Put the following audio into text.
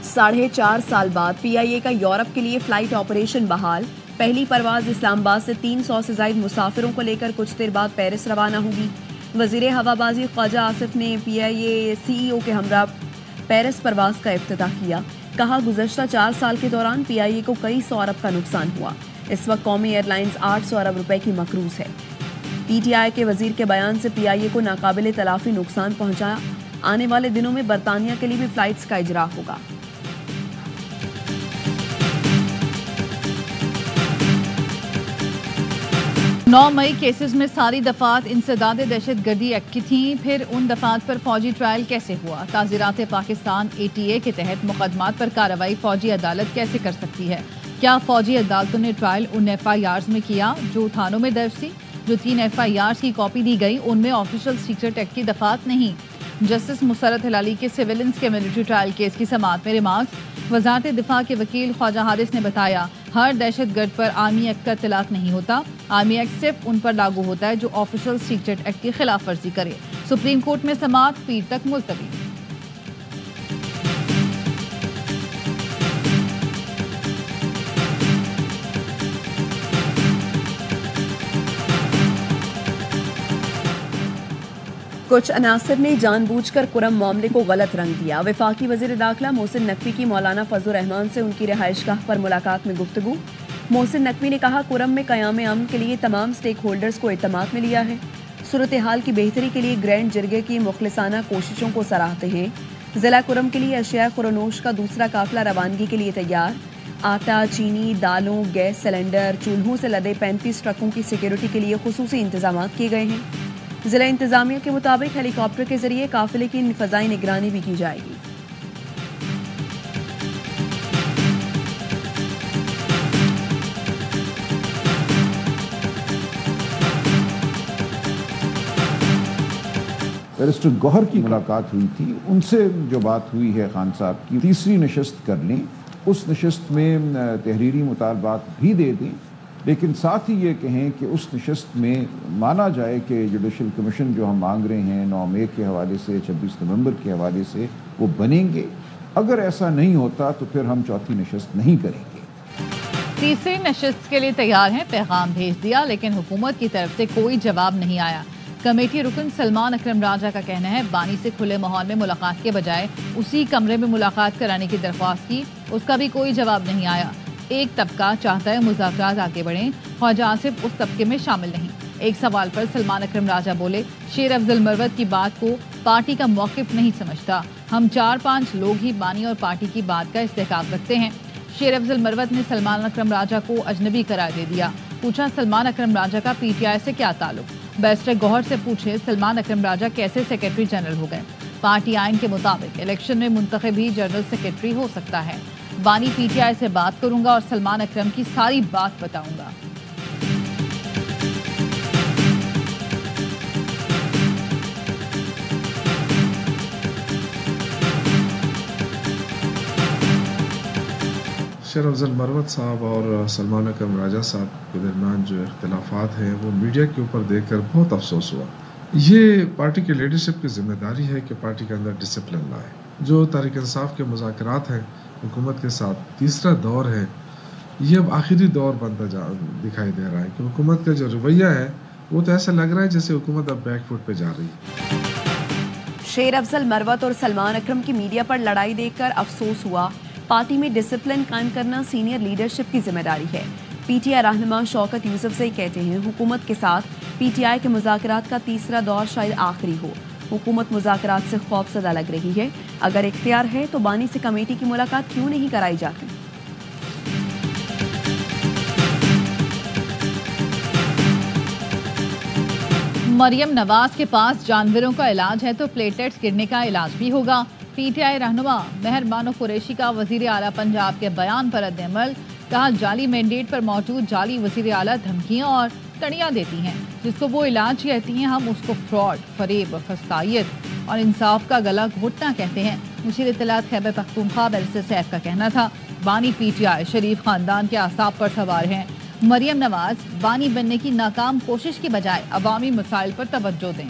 4.5 سال بعد پی آئی اے کا یورپ کے لیے فلائٹ آپریشن بحال. پہلی پرواز اسلام آباد سے 300 سے زائد مسافروں کو لے کر کچھ دیر بعد پیرس روانہ ہوگی. وزیر ہوا بازی خواجہ آصف نے پی آئی اے سی ای او کے ہمراہ پیرس پرواز کا افتتاح کیا. کہا گزشتہ 4 سال کے دوران پی آئی اے کو کئی سو ارب کا نقصان ہوا. اس وقت قومی ایئر لائنز 800 ارب روپے کی مقروض ہے. پی ٹی آئی کے وزیر کے بیان سے پی آئی اے کو ناقابل تلافی نقصان پہنچا. آنے والے دنوں میں برطانیہ کے لیے بھی فلائٹس کا اجراء ہوگا. نو مئی کیسز میں ساری دفعات انسداد دہشت گردی ایکٹ کی تھیں. پھر ان دفعات پر فوجی ٹرائل کیسے ہوا؟ تعزیرات پاکستان اے ٹی اے کے تحت مقدمات پر کارروائی فوجی عدالت کیسے کر سکتی ہے؟ کیا فوجی عدالتوں نے ٹرائل ان ایف آئی آرز میں کیا جو تھانوں میں درج تھی؟ جو 3 ایف آئی آرز کی کاپی دی گئی ان میں آفیشل سیکرٹ ایکٹ کی دفعات نہیں. جسٹس مسرت ہلالی کے سیولنس کے ملٹری ٹرائل کیس کی سماعت میں ریمارکس. وزارت دفاع کے وکیل خواجہ حارث نے بتایا ہر دہشت گرد پر آرمی ایکٹ کا اطلاق نہیں ہوتا. آرمی ایکٹ صرف ان پر لاگو ہوتا ہے جو آفیشل سیکرٹ ایکٹ کی خلاف ورزی کرے. سپریم کورٹ میں سماعت پیر تک ملتوی. کچھ عناصر نے جان بوجھ کر کرم معاملے کو غلط رنگ دیا. وفاقی وزیر داخلہ محسن نقوی کی مولانا فضل الرحمان سے ان کی رہائش گاہ پر ملاقات میں گفتگو. محسن نقوی نے کہا کرم میں قیام امن کے لیے تمام سٹیک ہولڈرز کو اعتماد میں لیا ہے. صورتحال کی بہتری کے لیے گرینڈ جرگے کی مخلصانہ کوششوں کو سراہتے ہیں. ضلع کرم کے لیے اشیاء خورنوش کا دوسرا قافلہ روانگی کے لیے تیار. آٹا، چینی، دالوں، گیس سلنڈر، چولہوں سے لدے 35 ٹرکوں کی سیکیورٹی کے لیے خصوصی انتظامات کیے گئے ہیں. ضلع انتظامیہ کے مطابق ہیلی کاپٹر کے ذریعے قافلے کی فضائی نگرانی بھی کی جائے گی. بیرسٹر گوہر کی ملاقات ہوئی تھی. ان سے جو بات ہوئی ہے خان صاحب کی تیسری نشست کر لیں، اس نشست میں تحریری مطالبات بھی دے دیں، لیکن ساتھ ہی یہ کہیں کہ اس نشست میں مانا جائے کہ جوڈیشل کمیشن جو ہم مانگ رہے ہیں 9 مئی کے حوالے سے 26 نومبر کے حوالے سے وہ بنیں گے. اگر ایسا نہیں ہوتا تو پھر ہم چوتھی نشست نہیں کریں گے. تیسری نشست کے لیے تیار ہیں، پیغام بھیج دیا لیکن حکومت کی طرف سے کوئی جواب نہیں آیا. کمیٹی رکن سلمان اکرم راجہ کا کہنا ہے بانی سے کھلے ماحول میں ملاقات کے بجائے اسی کمرے میں ملاقات کرانے کی درخواست کی، اس کا بھی کوئی جواب نہیں آیا. ایک طبقہ چاہتا ہے مذاکرات آگے بڑھیں، خواجہ آصف اس طبقے میں شامل نہیں. ایک سوال پر سلمان اکرم راجہ بولے شیر افضل مروت کی بات کو پارٹی کا موقف نہیں سمجھتا. ہم 4-5 لوگ ہی بانی اور پارٹی کی بات کا استحقاق رکھتے ہیں. شیر افضل مروت نے سلمان اکرم راجہ کو اجنبی قرار دے دیا. پوچھا سلمان اکرم راجہ کا پی ٹی آئی سے کیا تعلق؟ بیرسٹر گوہر سے پوچھے سلمان اکرم راجہ کیسے سیکرٹری جنرل ہو گئے؟ پارٹی آئین کے مطابق الیکشن میں منتخب ہی جنرل سیکرٹری ہو سکتا ہے. بانی پی ٹی آئی سے بات کروں گا اور سلمان اکرم کی ساری بات بتاؤں گا. شیر افضل مروت صاحب اور سلمان اکرم راجہ صاحب کے درمیان جو اختلافات ہیں وہ میڈیا کے اوپر دیکھ کر بہت افسوس ہوا. یہ پارٹی کے لیڈرشپ کی ذمہ داری ہے کہ پارٹی کے اندر ڈسپلن لائے. جو تحریک انصاف کے مذاکرات ہیں حکومت کے ساتھ، تیسرا دور ہے، یہ اب آخری دور بنتا دکھائی دے رہا ہے کہ حکومت کا جو رویہ ہے وہ تو ایسا لگ رہا ہے جیسے حکومت اب بیک فٹ پہ جا رہی ہے. شیر افضل مروت اور سلمان اکرم کی میڈیا پر لڑائی دیکھ کر افسوس ہوا. پارٹی میں ڈسپلن قائم کرنا سینئر لیڈرشپ کی ذمہ داری ہے. پی ٹی آئی رہنما شوکت یوسف سے کہتے ہیں حکومت کے ساتھ پی ٹی آئی کے مذاکرات کا تیسرا دور شاید آخری ہو. حکومت مذاکرات سے خوف زدہ لگ رہی ہے. اگر اختیار ہے تو بانی سے کمیٹی کی ملاقات کیوں نہیں کرائی جاتی؟ مریم نواز کے پاس جانوروں کا علاج ہے تو پلیٹلیٹس گرنے کا علاج بھی ہوگا. پی ٹی آئی رہنما مہر بانو قریشی کا وزیر اعلیٰ پنجاب کے بیان پر رد عمل. کہا جعلی مینڈیٹ پر موجود جعلی وزیر اعلیٰ دھمکیاں اور تڑیاں دیتی ہیں، جس کو وہ علاج کہتی ہیں ہم اس کو فراڈ، فریب، فسطائیت اور انصاف کا گلا گھونٹنا کہتے ہیں. مشیر اطلاعات خیبر پختونخوا بیرسٹر سیف کا کہنا تھا بانی پی ٹی آئی شریف خاندان کے اعصاب پر سوار ہیں. مریم نواز بانی بننے کی ناکام کوشش کی بجائے عوامی مسائل پر توجہ دیں.